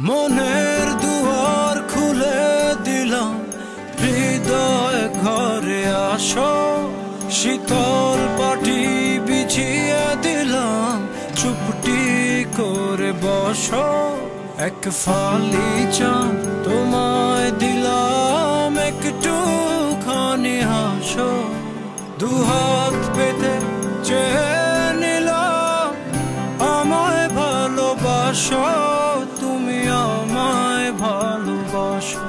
মনের দুয়ার খুলে দিলাম, হৃদয় ঘরে আসো। শীতল পাটি বিছিয়ে দিলাম, চুপটি করে বসো। এক ফালি চাঁদ তোমায় দিলাম, একটুখানি হাসো। দুহাত পেতে চেয়ে নিলাম, আমায় ভালোবাসো, তুমি আমায় ভালোবাসো।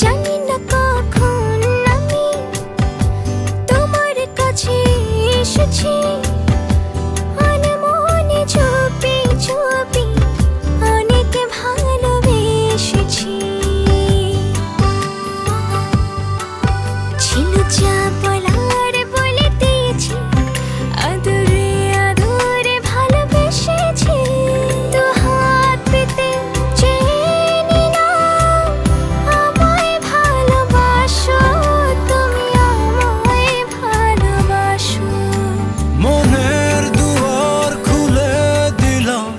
জানি না কখন আমি তোমার কাছে এসেছি, আনমনে চুপি চুপি অনেক ভালোবেসেছি। ছিল যা বলার বলে দিয়েছি, আদরে আদরে ভালোবেসেছি। দু হাত পেতে চেয়ে নিলাম, আমায় ভালোবাসো, তুমি আমায় ভালোবাসো। মনের দুয়ার খুলে দিলাম,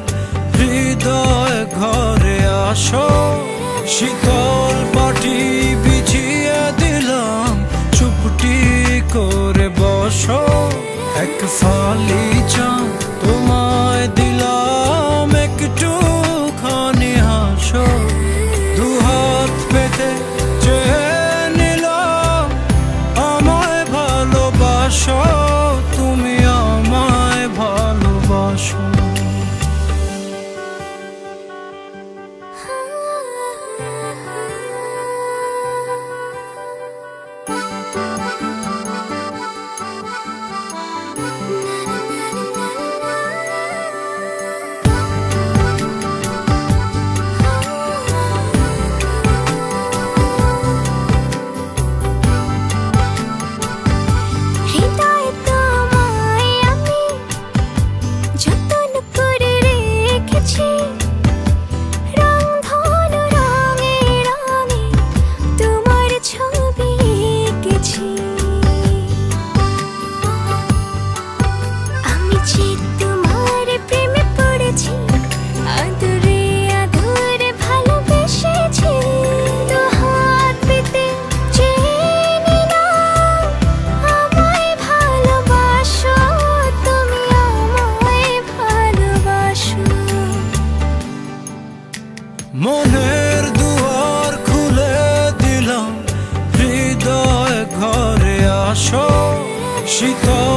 হৃদয় ঘরে আসো। শীতল পাটি বিছিয়ে দিলাম, চুপটি করে বসো। এক ফালি চাঁদ তোমায় দিলাম, একটুখানি হাসো। দুহাত পেতে চেয়ে নিলাম, আমায় ভালোবাসো, তুমি আমায় ভালোবাসো। হৃদয়ে তোমায় আমি যতন করে রেখেছি, রংধনু রঙে রঙে তোমার ছবি এঁকেছি। আমি যে তোমার প্রেমে পড়েছি, আদরে আদরে ভালোবেসেছি। দু হাত পেতে চেয়ে নিলাম, আমায় ভালোবাসো, তুমি আমায় ভালোবাসো। মনের দুয়ার খুলে দিলাম, হৃদয় ঘরে আসো। শীতল